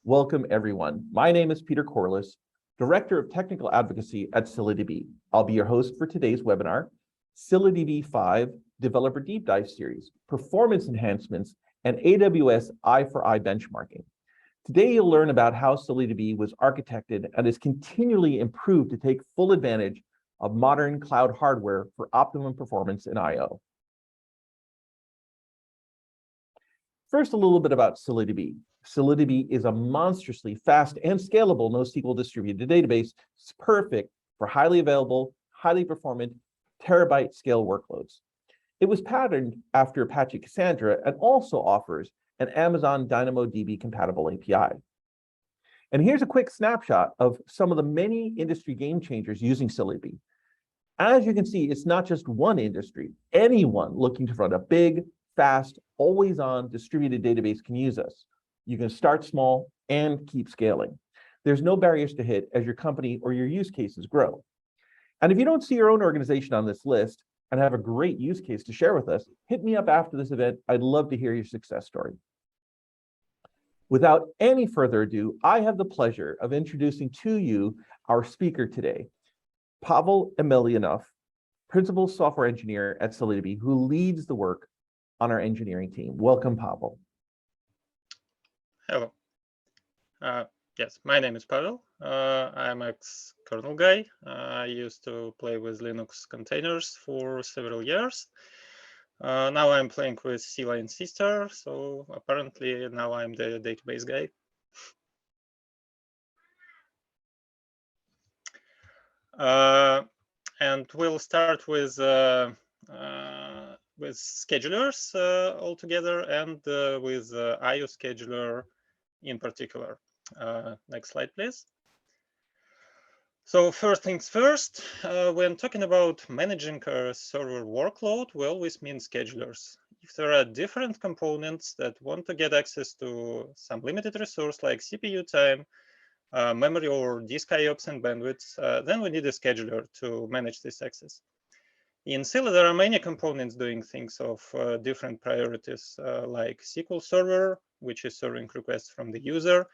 Welcome, everyone. My name is Peter Corliss, Director of Technical Advocacy at ScyllaDB. I'll be your host for today's webinar, ScyllaDB 5 Developer Deep Dive Series, Performance Enhancements, and AWS I4i Benchmarking. Today, you'll learn about how ScyllaDB was architected and is continually improved to take full advantage of modern cloud hardware for optimum performance in I/O. First, a little bit about ScyllaDB. ScyllaDB is a monstrously fast and scalable NoSQL distributed database. It's perfect for highly available, highly performant, terabyte scale workloads. It was patterned after Apache Cassandra and also offers an Amazon DynamoDB compatible API. And here's a quick snapshot of some of the many industry game changers using ScyllaDB. As you can see, it's not just one industry. Anyone looking to run a big, fast, always-on distributed database can use us. You can start small and keep scaling. There's no barriers to hit as your company or your use cases grow. And if you don't see your own organization on this list and have a great use case to share with us, hit me up after this event. I'd love to hear your success story. Without any further ado, I have the pleasure of introducing to you our speaker today, Pavel Emelianov, Principal Software Engineer at ScyllaDB, who leads the work on our engineering team. Welcome, Pavel. Hello. Yes, my name is Pavel. I'm ex-kernel guy. I used to play with Linux containers for several years. Now I'm playing with Scylla and Sister, so apparently now I'm the database guy. And we'll start with schedulers altogether and with IO scheduler in particular. Next slide, please. So first things first, when talking about managing a server workload, we always mean schedulers. If there are different components that want to get access to some limited resource like CPU time, memory or disk IOPS and bandwidth, then we need a scheduler to manage this access. In Scylla, there are many components doing things of different priorities, like SQL Server, which is serving requests from the user,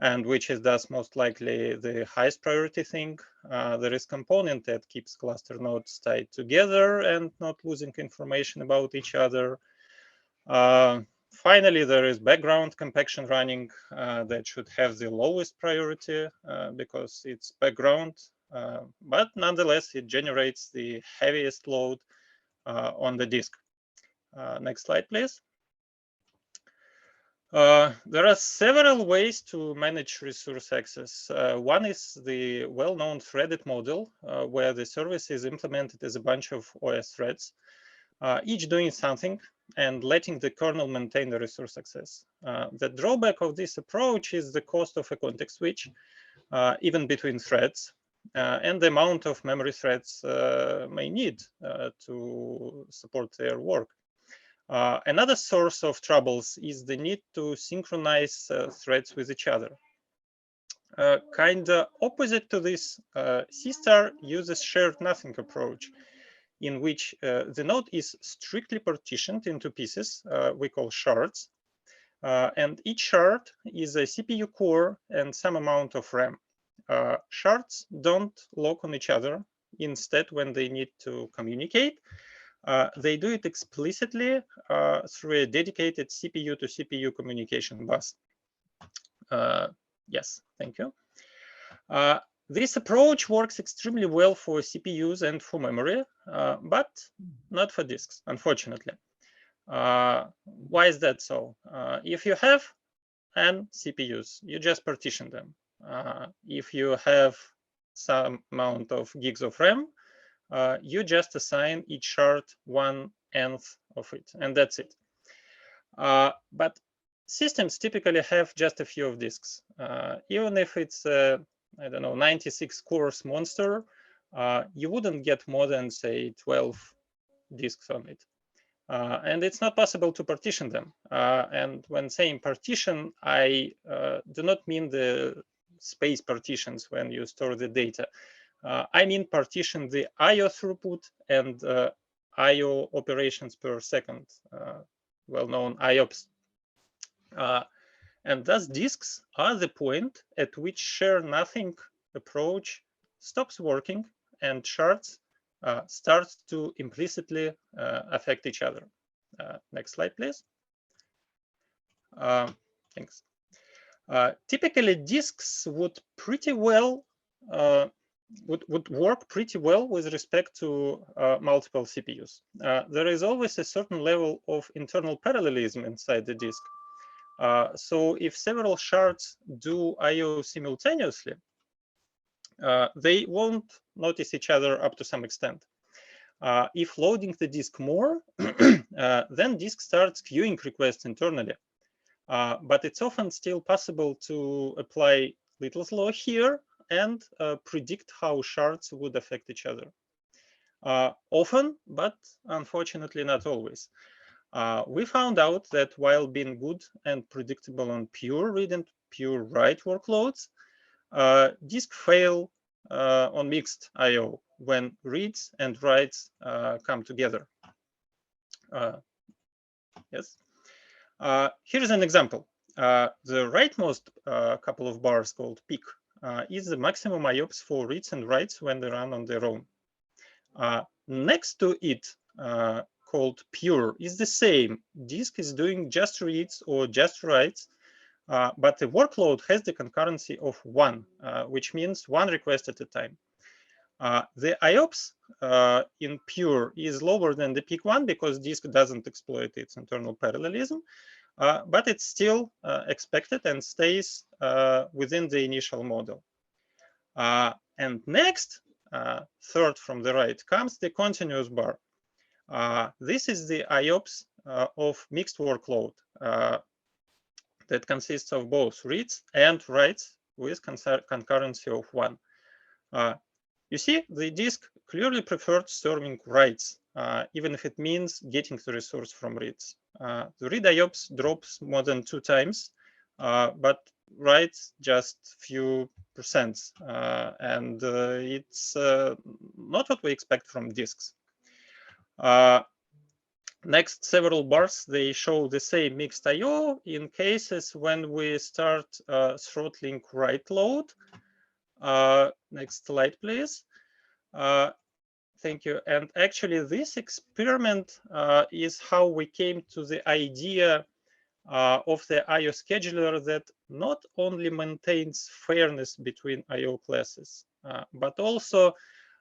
and which is thus most likely the highest priority thing. There is component that keeps cluster nodes tied together and not losing information about each other. Finally, there is background compaction running that should have the lowest priority because it's background. But nonetheless, it generates the heaviest load on the disk. Next slide, please. There are several ways to manage resource access. One is the well-known threaded model, where the service is implemented as a bunch of OS threads, each doing something and letting the kernel maintain the resource access. The drawback of this approach is the cost of a context switch, even between threads. And the amount of memory threads may need to support their work. Another source of troubles is the need to synchronize threads with each other. Kind of opposite to this, Sister uses shared nothing approach, in which the node is strictly partitioned into pieces we call shards. And each shard is a CPU core and some amount of RAM. Shards don't lock on each other. Instead, when they need to communicate, they do it explicitly through a dedicated CPU to CPU communication bus. Yes, thank you. This approach works extremely well for CPUs and for memory, but not for disks, unfortunately. Why is that so? If you have n CPUs, you just partition them. If you have some amount of gigs of RAM, you just assign each shard 1/n of it, and that's it. But systems typically have just a few of disks. Even if it's I don't know, 96 cores monster, you wouldn't get more than, say, 12 disks on it. And it's not possible to partition them. And when saying partition, I do not mean the space partitions when you store the data. I mean partition the IO throughput and IO operations per second, well-known IOPS. And thus disks are the point at which share nothing approach stops working and shards start to implicitly affect each other. Next slide, please. Thanks. Typically, disks would pretty well would work pretty well with respect to multiple CPUs. There is always a certain level of internal parallelism inside the disk. So if several shards do I/O simultaneously, they won't notice each other up to some extent. If loading the disk more, then disk starts queuing requests internally. But it's often still possible to apply Little's law here and predict how shards would affect each other. Often, but unfortunately not always. We found out that while being good and predictable on pure read and pure write workloads, disk fail on mixed I/O when reads and writes come together. Yes. Here's an example. The rightmost couple of bars called peak is the maximum IOPS for reads and writes when they run on their own. Next to it, called pure, is the same. Disk is doing just reads or just writes, but the workload has the concurrency of 1, which means 1 request at a time. The IOPS in pure is lower than the peak one because disk doesn't exploit its internal parallelism, but it's still expected and stays within the initial model. And next, third from the right, comes the continuous bar. This is the IOPS of mixed workload that consists of both reads and writes with concurrency of 1. You see, the disk clearly preferred serving writes, even if it means getting the resource from reads. The read IOPS drops more than 2 times, but writes just few percents, and it's not what we expect from disks. Next, several bars, they show the same mixed I/O in cases when we start throttling write load. Next slide, please. Thank you. And actually, this experiment is how we came to the idea of the I/O scheduler that not only maintains fairness between I/O classes, but also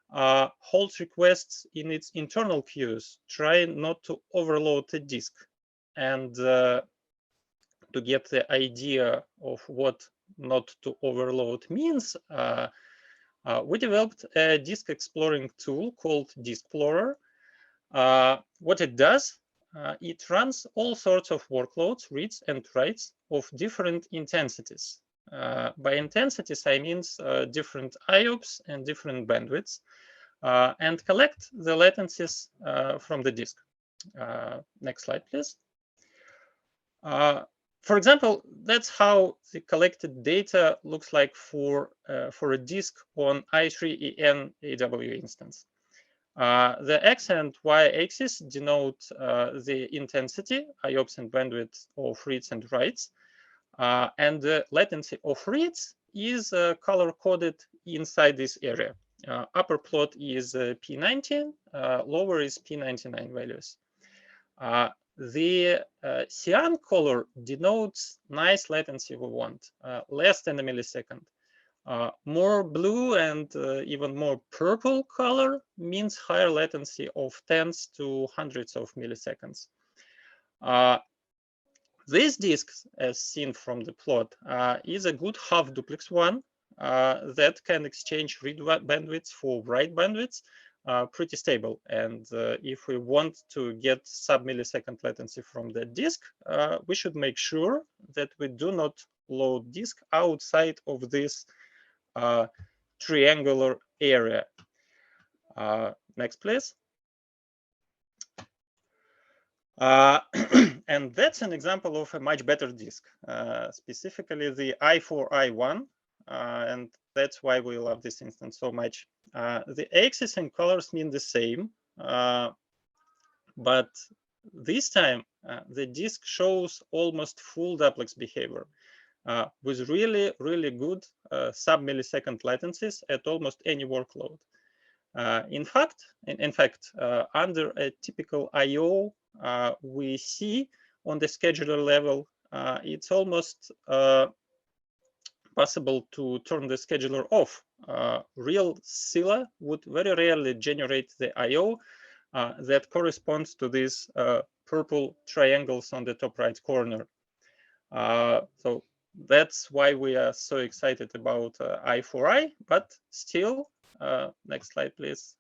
holds requests in its internal queues, trying not to overload the disk. And to get the idea of what not to overload means, we developed a disk exploring tool called Diskplorer. What it does, it runs all sorts of workloads, reads and writes of different intensities. By intensities, I mean different IOPS and different bandwidths, and collect the latencies from the disk. Next slide, please. For example, that's how the collected data looks like for a disk on i3EN AW instance. The X and Y axis denote the intensity, IOPS and bandwidth of reads and writes, and the latency of reads is color-coded inside this area. Upper plot is P19, lower is P99 values. The cyan color denotes nice latency we want, less than a millisecond. More blue and even more purple color means higher latency of tens to hundreds of milliseconds. This disk, as seen from the plot, is a good half duplex one that can exchange read bandwidths for write bandwidths. Pretty stable, and if we want to get sub-millisecond latency from the disk, we should make sure that we do not load disk outside of this triangular area. Next, please. And that's an example of a much better disk, specifically the I4i one, and that's why we love this instance so much. The axis and colors mean the same, but this time the disk shows almost full duplex behavior. with really, really good sub-millisecond latencies at almost any workload. In fact, under a typical I/O, we see on the scheduler level, it's almost possible to turn the scheduler off. Real Scylla would very rarely generate the I/O that corresponds to these purple triangles on the top right corner. So that's why we are so excited about I4i, but still, next slide, please.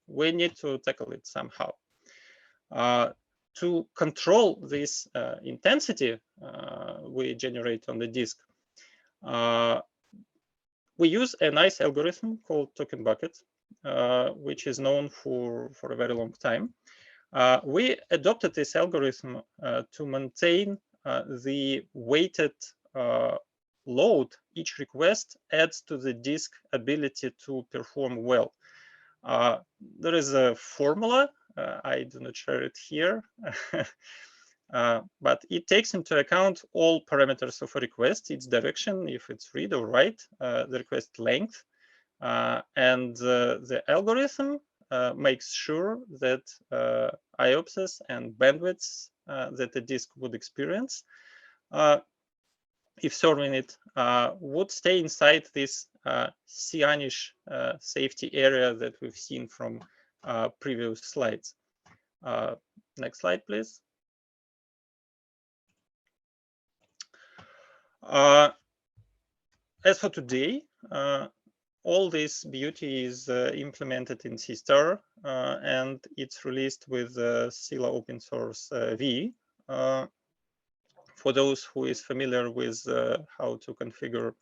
We need to tackle it somehow. To control this intensity we generate on the disk, we use a nice algorithm called token bucket, which is known for a very long time. We adopted this algorithm to maintain the weighted load each request adds to the disk ability to perform well. There is a formula. I do not share it here. But it takes into account all parameters of a request, its direction, if it's read or write, the request length, and the algorithm makes sure that IOPSes and bandwidths that the disk would experience, if serving it, would stay inside this cyanish safety area that we've seen from previous slides. Next slide, please. As for today, all this beauty is implemented in C*, and it's released with Scylla open source V. For those who is familiar with how to configure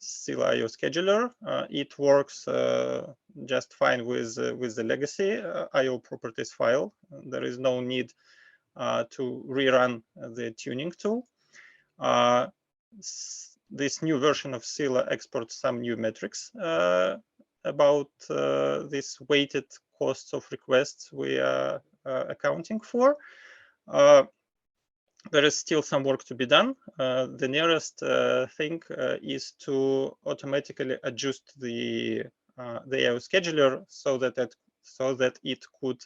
Scylla IO scheduler, it works just fine with the legacy IO properties file. There is no need to rerun the tuning tool. This new version of Scylla exports some new metrics about these weighted costs of requests we are accounting for. There is still some work to be done. The nearest thing is to automatically adjust the IO scheduler so that it could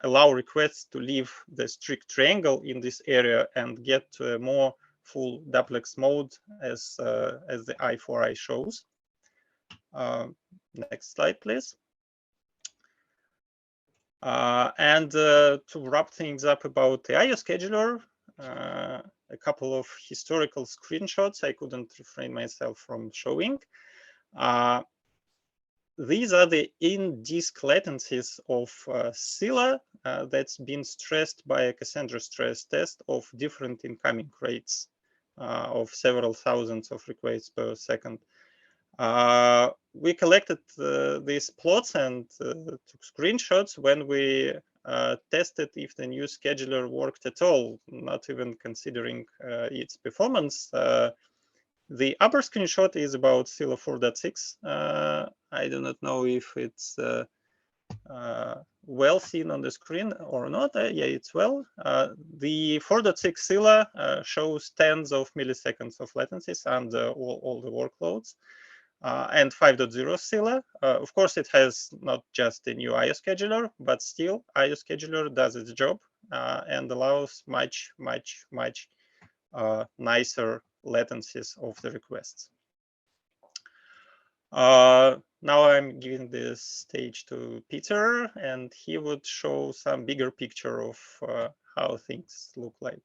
allow requests to leave the strict triangle in this area and get to a more full duplex mode as the I4i shows. Next slide, please. And to wrap things up about the IO scheduler, a couple of historical screenshots I couldn't refrain myself from showing. These are the in-disk latencies of Scylla that's been stressed by a Cassandra stress test of different incoming rates of several thousands of requests per second. We collected these plots and took screenshots when we tested if the new scheduler worked at all, not even considering its performance. The upper screenshot is about Scylla 4.6. I do not know if it's well seen on the screen or not. Yeah, it's well. The 4.6 Scylla shows tens of milliseconds of latencies under all the workloads. And 5.0 Scylla, of course, it has not just a new IO scheduler, but still IO scheduler does its job and allows much nicer latencies of the requests. Now I'm giving the stage to Peter, and he would show some bigger picture of how things look like.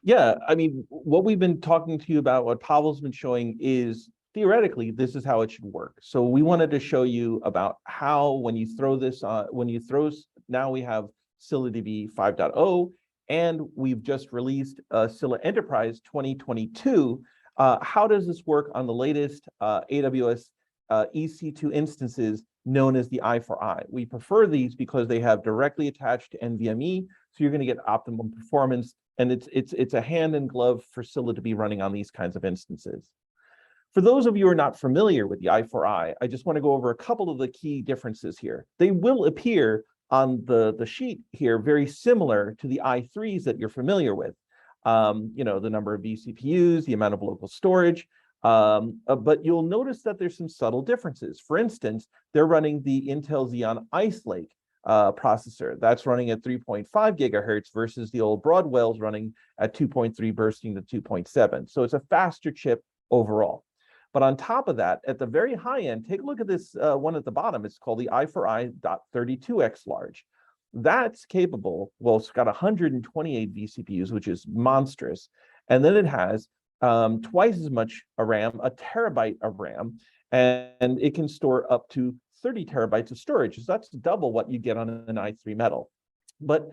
Yeah, I mean, what we've been talking to you about, what Pavel's been showing is theoretically, this is how it should work. So we wanted to show you about how when you throw this on, now we have ScyllaDB 5.0, and we've just released Scylla Enterprise 2022. How does this work on the latest AWS EC2 instances known as the I4i? We prefer these because they have directly attached to NVMe, so you're going to get optimum performance, and it's a hand in glove for Scylla to be running on these kinds of instances. For those of you who are not familiar with the I4i, I just want to go over a couple of the key differences here. They will appear on the sheet here very similar to the i3s that you're familiar with. the number of vCPUs, the amount of local storage. But you'll notice that there's some subtle differences. For instance, they're running the Intel Xeon Ice Lake processor. That's running at 3.5 gigahertz versus the old Broadwell's running at 2.3 bursting to 2.7. So it's a faster chip overall. But on top of that, at the very high end, take a look at this one at the bottom. It's called the i4i.32x large. That's capable, well, it's got 128 vCPUs, which is monstrous. And then it has twice as much RAM, a terabyte of RAM, and it can store up to 30 terabytes of storage. So that's double what you get on an i3 metal. But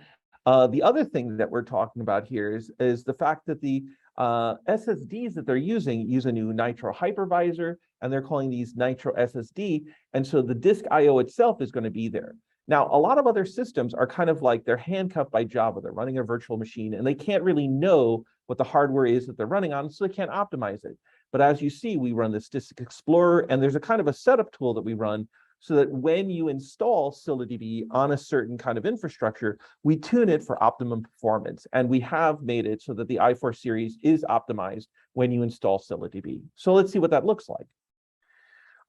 the other thing that we're talking about here is the fact that the SSDs that they're using use a new Nitro hypervisor, and they're calling these Nitro SSD. And so the disk IO itself is going to be there. Now, a lot of other systems are kind of like they're handcuffed by Java. They're running a virtual machine, and they can't really know what the hardware is that they're running on, so they can't optimize it. But as you see, we run this Disk Explorer, and there's a kind of a setup tool that we run so that when you install ScyllaDB on a certain kind of infrastructure, we tune it for optimum performance. And we have made it so that the i4 series is optimized when you install ScyllaDB. So let's see what that looks like.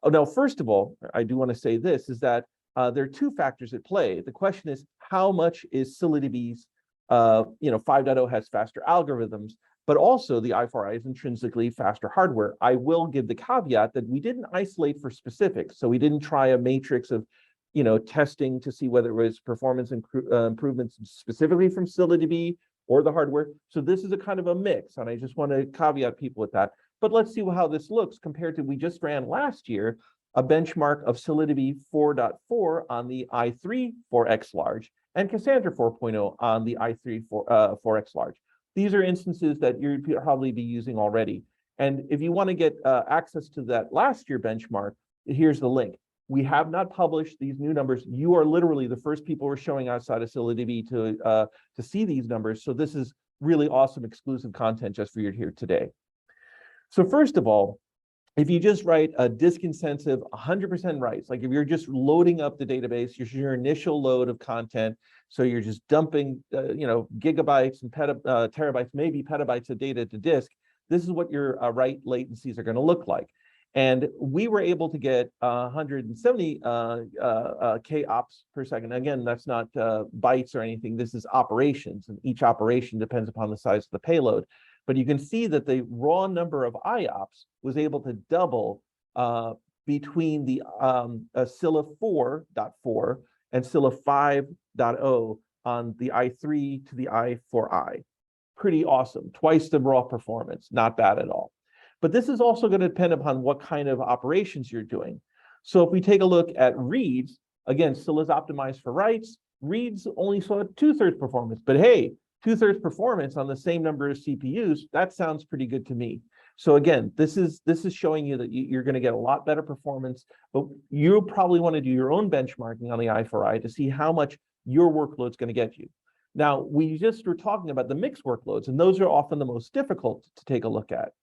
Oh, now, first of all, I do want to say this, is that there are two factors at play. The question is, how much is ScyllaDB's, 5.0 has faster algorithms, but also the i4i is intrinsically faster hardware. I will give the caveat that we didn't isolate for specifics. So we didn't try a matrix of, testing to see whether it was performance improvements specifically from ScyllaDB or the hardware. So this is a kind of a mix, and I just want to caveat people with that. But let's see how this looks compared to, we just ran last year a benchmark of ScyllaDB 4.4 on the i3 4x large and Cassandra 4.0 on the i3 4x large. These are instances that you'd probably be using already. And if you want to get access to that last year benchmark, here's the link. We have not published these new numbers. You are literally the first people we're showing outside of ScyllaDB to see these numbers. So this is really awesome exclusive content just for you here today. So first of all, if you just write a disk intensive 100% writes, like if you're just loading up the database, your initial load of content, so you're just dumping, gigabytes and terabytes, maybe petabytes of data to disk, this is what your write latencies are going to look like. And we were able to get 170 K ops per second. Again, that's not bytes or anything. This is operations, and each operation depends upon the size of the payload. But you can see that the raw number of IOPS was able to double between the Scylla 4.4 and Scylla 5.0 on the i3 to the i4i. Pretty awesome. Twice the raw performance. Not bad at all. But this is also going to depend upon what kind of operations you're doing. So if we take a look at reads, again, Scylla's optimized for writes. Reads only saw 2/3 performance. But hey, 2/3 performance on the same number of CPUs, that sounds pretty good to me. So again, this is showing you that you're going to get a lot better performance, but you probably want to do your own benchmarking on the i4i to see how much your workload's going to get you. Now, we just were talking about the mixed workloads, and those are often the most difficult to take a look at.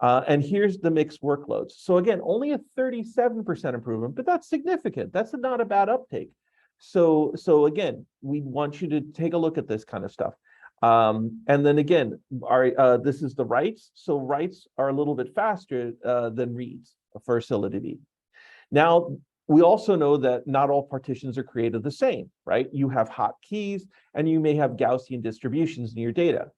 And here's the mixed workloads. So again, only a 37% improvement, but that's significant. That's not a bad uptake. So again, we want you to take a look at this kind of stuff. And then again, this is the writes. So writes are a little bit faster than reads for ScyllaDB. Now, we also know that not all partitions are created the same, right? You have hotkeys, and you may have Gaussian distributions in your data.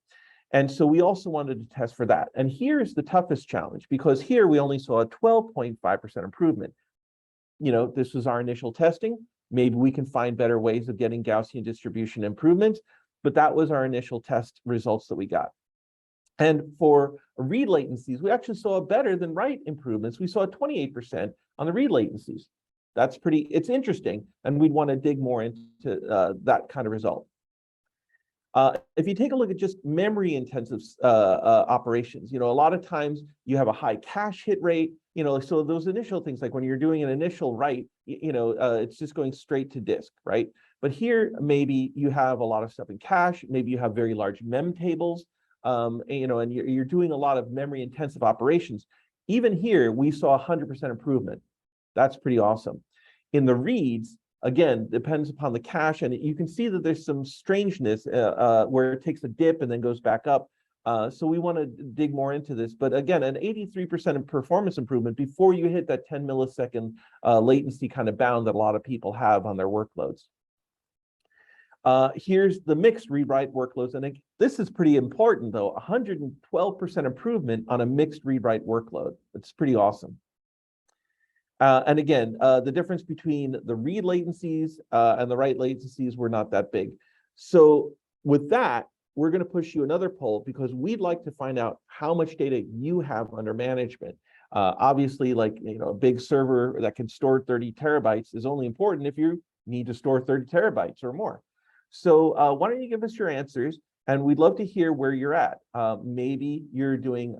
And so we also wanted to test for that. And here's the toughest challenge, because here we only saw a 12.5% improvement. This was our initial testing. Maybe we can find better ways of getting Gaussian distribution improvements, but that was our initial test results that we got. And for read latencies, we actually saw better than write improvements. We saw 28% on the read latencies. That's it's interesting, and we'd want to dig more into that kind of result. If you take a look at just memory intensive operations, a lot of times you have a high cache hit rate, so those initial things, like when you're doing an initial write, it's just going straight to disk, right? But here, maybe you have a lot of stuff in cache, maybe you have very large mem tables, and you're doing a lot of memory intensive operations. Even here, we saw 100% improvement. That's pretty awesome. In the reads, again, depends upon the cache, and you can see that there's some strangeness where it takes a dip and then goes back up. So we want to dig more into this. But again, an 83% performance improvement before you hit that 10 millisecond latency kind of bound that a lot of people have on their workloads. Here's the mixed read-write workloads. And this is pretty important, though. 112% improvement on a mixed read-write workload. It's pretty awesome. And again, the difference between the read latencies and the write latencies were not that big. So with that, we're going to push you another poll because we'd like to find out how much data you have under management. Obviously, like a big server that can store 30 terabytes is only important if you need to store 30 terabytes or more. So why don't you give us your answers? And we'd love to hear where you're at. Maybe you're doing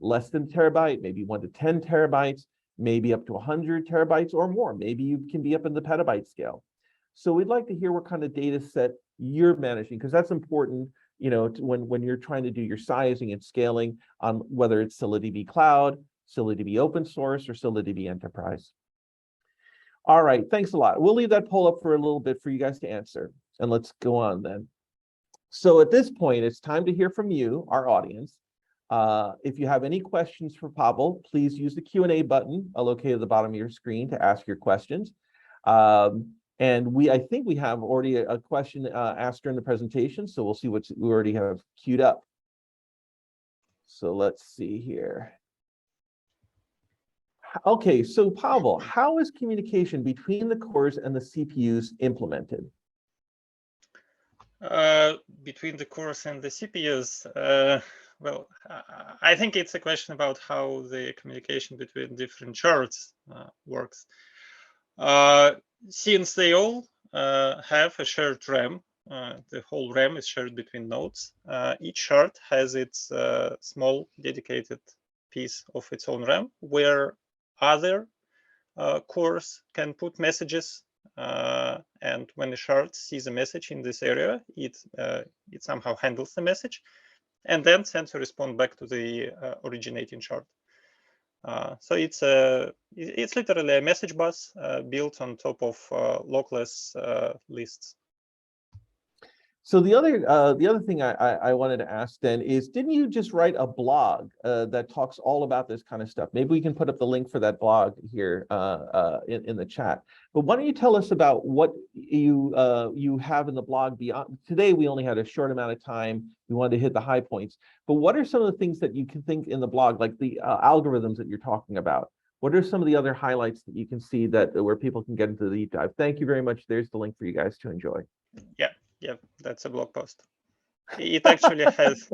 less than a terabyte, maybe 1 to 10 terabytes, maybe up to 100 terabytes or more. Maybe you can be up in the petabyte scale. So we'd like to hear what kind of data set you're managing, because that's important, when you're trying to do your sizing and scaling on whether it's ScyllaDB Cloud, ScyllaDB Open Source, or ScyllaDB Enterprise. All right, thanks a lot. We'll leave that poll up for a little bit for you guys to answer. And let's go on then. So at this point, it's time to hear from you, our audience. If you have any questions for Pavel, please use the Q&A button located at the bottom of your screen to ask your questions. And I think we have already a question asked during the presentation, so we'll see what we already have queued up. So let's see here. Okay, so Pavel, how is communication between the cores and the CPUs implemented? Between the cores and the CPUs, well, I think it's a question about how the communication between different shards works. Since they all have a shared RAM, the whole RAM is shared between nodes. Each shard has its small dedicated piece of its own RAM, where other cores can put messages. And when the shard sees a message in this area, it somehow handles the message and then sends a response back to the originating shard. So it's literally a message bus built on top of lockless lists. So the other thing I wanted to ask then is, didn't you just write a blog that talks all about this kind of stuff? Maybe we can put up the link for that blog here in the chat. But why don't you tell us about what you have in the blog beyond? Today we only had a short amount of time. We wanted to hit the high points. But what are some of the things that you can think in the blog, like the algorithms that you're talking about? What are some of the other highlights that you can see where people can get into the deep dive? Thank you very much. There's the link for you guys to enjoy. Yeah, that's a blog post. It actually has,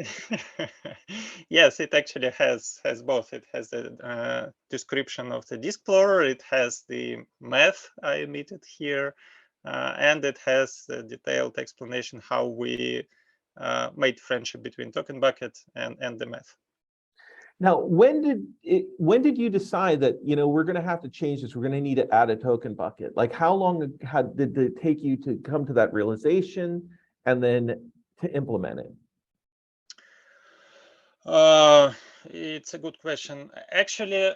yes, it actually has both. It has the description of the disk explorer, it has the math I omitted here, and it has a detailed explanation how we made friendship between token bucket and the math. Now, when did you decide that we're going to have to change this? We're going to need to add a token bucket. Like, how long did it take you to come to that realization and then to implement it? It's a good question. Actually,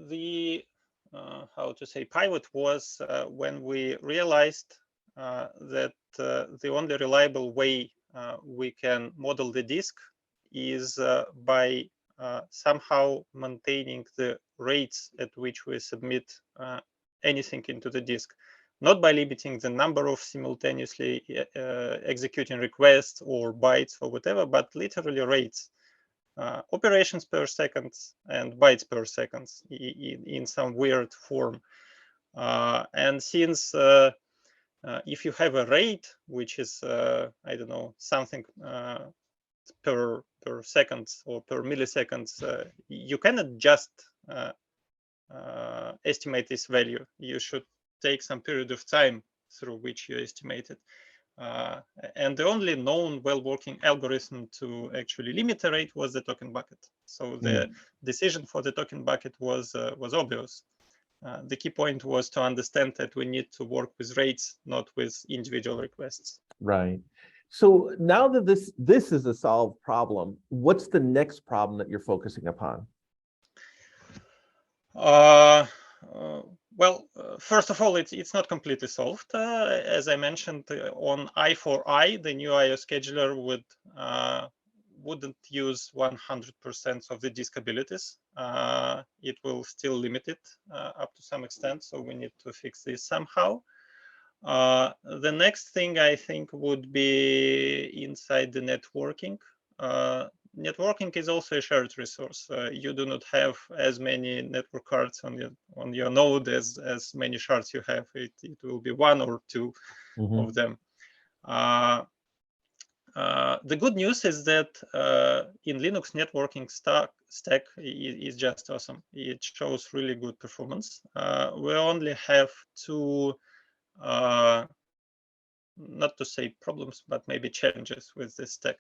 the pivot was when we realized that the only reliable way we can model the disk is by somehow maintaining the rates at which we submit anything into the disk, not by limiting the number of simultaneously executing requests or bytes or whatever, but literally rates, operations per second and bytes per second in some weird form. And since if you have a rate which is I don't know, something per seconds or per milliseconds, you cannot just estimate this value. You should take some period of time through which you estimate it. And the only known well-working algorithm to actually limit the rate was the token bucket. So the decision for the token bucket was obvious. The key point was to understand that we need to work with rates, not with individual requests. Right. So now that this is a solved problem, what's the next problem that you're focusing upon? Well, first of all, it's not completely solved. As I mentioned, on I4i, the new IO scheduler wouldn't use 100% of the disk abilities. It will still limit it up to some extent, so we need to fix this somehow. The next thing I think would be inside the networking. Networking is also a shared resource. You do not have as many network cards on your node as many shards you have. It will be one or two of them. The good news is that in Linux, networking stack is just awesome. It shows really good performance. We only have two, not to say problems, but maybe challenges with this stack.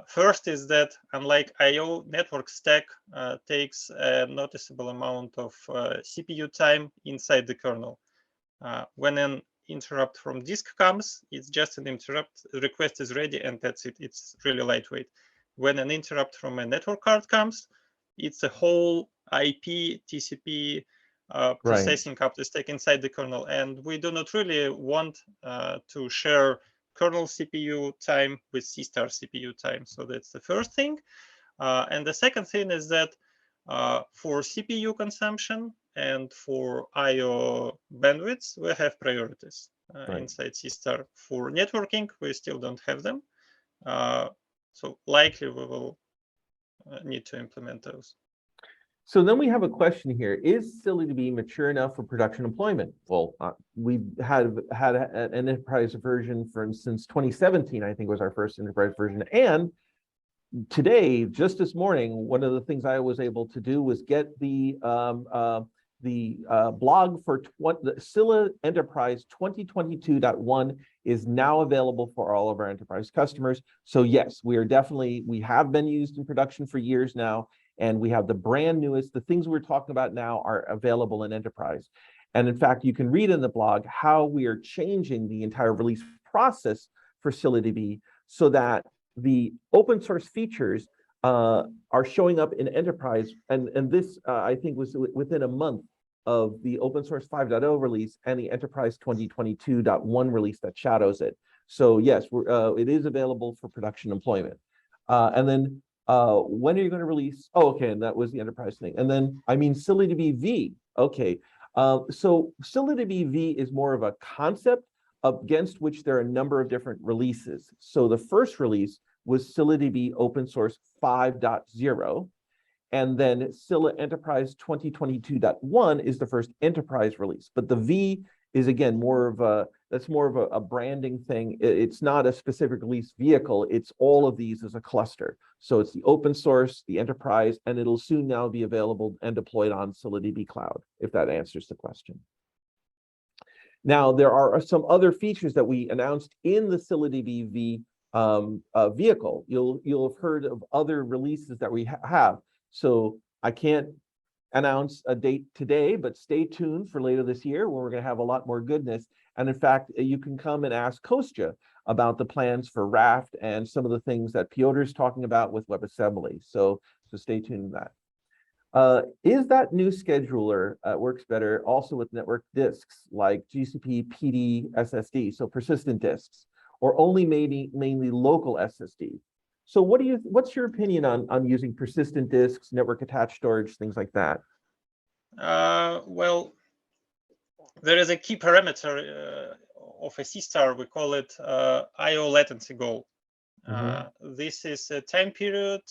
First is that unlike IO, network stack takes a noticeable amount of CPU time inside the kernel. When an interrupt from disk comes, it's just an interrupt, request is ready, and that's it. It's really lightweight. When an interrupt from a network card comes, it's a whole IP, TCP processing up the stack inside the kernel. And we do not really want to share kernel CPU time with C* CPU time. So that's the first thing. And the second thing is that for CPU consumption and for IO bandwidths, we have priorities inside C*. For networking, we still don't have them. So likely we will need to implement those. So then we have a question here. Is ScyllaDB mature enough for production deployment? Well, we've had an enterprise version since 2017, I think was our first enterprise version. And today, just this morning, one of the things I was able to do was get the blog for the Scylla Enterprise 2022.1 is now available for all of our enterprise customers. So yes, we have been used in production for years now, and we have the brand newest, the things we're talking about now are available in enterprise. And in fact, you can read in the blog how we are changing the entire release process for ScyllaDB so that the open source features are showing up in enterprise. And this, I think, was within a month of the open source 5.0 release and the enterprise 2022.1 release that shadows it. So yes, it is available for production deployment. And then when are you going to release? Oh, okay, and that was the enterprise thing. And then, I mean, ScyllaDB V. Okay, so ScyllaDB V is more of a concept against which there are a number of different releases. So the first release was ScyllaDB Open Source 5.0, and then Scylla Enterprise 2022.1 is the first enterprise release. But the V is again more of a branding thing. It's not a specific release vehicle. It's all of these as a cluster. So it's the open source, the enterprise, and it'll soon now be available and deployed on ScyllaDB Cloud, if that answers the question. Now, there are some other features that we announced in the ScyllaDB V vehicle. You'll have heard of other releases that we have. So I can't announce a date today, but stay tuned for later this year where we're going to have a lot more goodness. And in fact, you can come and ask Kostya about the plans for Raft and some of the things that Piotr's talking about with WebAssembly. So stay tuned to that. Is that new scheduler works better also with network disks like GCP PD SSD, so persistent disks, or only mainly local SSD? So what's your opinion on using persistent disks, network attached storage, things like that? Well, there is a key parameter of a C*, we call it IO latency goal. This is a time period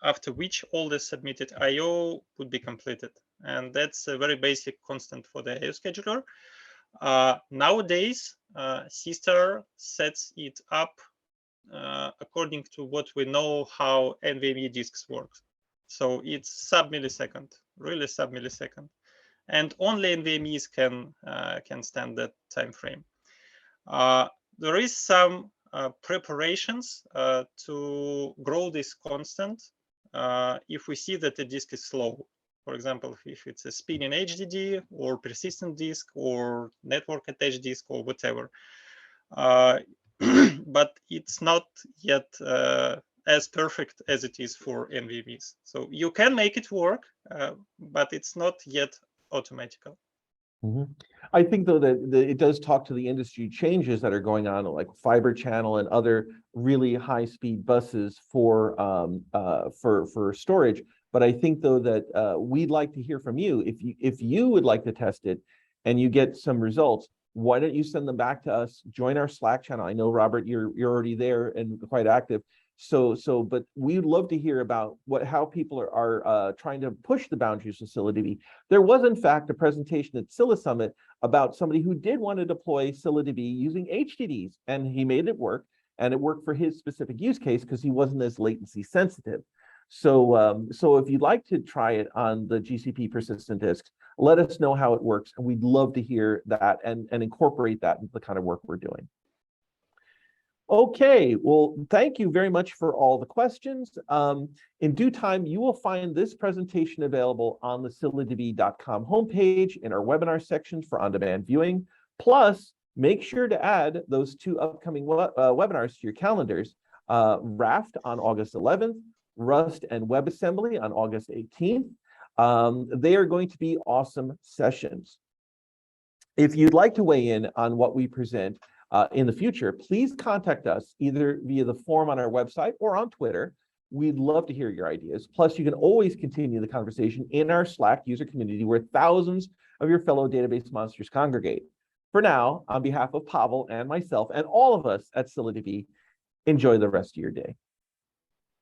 after which all the submitted IO would be completed. And that's a very basic constant for the IO scheduler. Nowadays, C* sets it up according to what we know how NVMe disks work. So it's sub-millisecond, really sub-millisecond. And only NVMEs can stand that time frame. There is some preparations to grow this constant if we see that the disk is slow. For example, if it's a spinning HDD or persistent disk or network attached disk or whatever. But it's not yet as perfect as it is for NVMEs. So you can make it work, but it's not yet automatical. I think though that it does talk to the industry changes that are going on, like fiber channel and other really high-speed buses for storage. But I think though that we'd like to hear from you. If you would like to test it and you get some results, why don't you send them back to us? Join our Slack channel. I know, Robert, you're already there and quite active. But we'd love to hear about how people are trying to push the boundaries of ScyllaDB. There was, in fact, a presentation at Scylla Summit about somebody who did want to deploy ScyllaDB using HDDs, and he made it work, and it worked for his specific use case because he wasn't as latency sensitive. So if you'd like to try it on the GCP persistent disks, let us know how it works, and we'd love to hear that and incorporate that into the kind of work we're doing. Okay, well, thank you very much for all the questions. In due time, you will find this presentation available on the ScyllaDB.com homepage in our webinar section for on-demand viewing. Plus, make sure to add those 2 upcoming webinars to your calendars, Raft on August 11th, Rust and WebAssembly on August 18th. They are going to be awesome sessions. If you'd like to weigh in on what we present, in the future, please contact us either via the form on our website or on Twitter. We'd love to hear your ideas. Plus, you can always continue the conversation in our Slack user community where thousands of your fellow database monsters congregate. For now, on behalf of Pavel and myself and all of us at ScyllaDB, enjoy the rest of your day.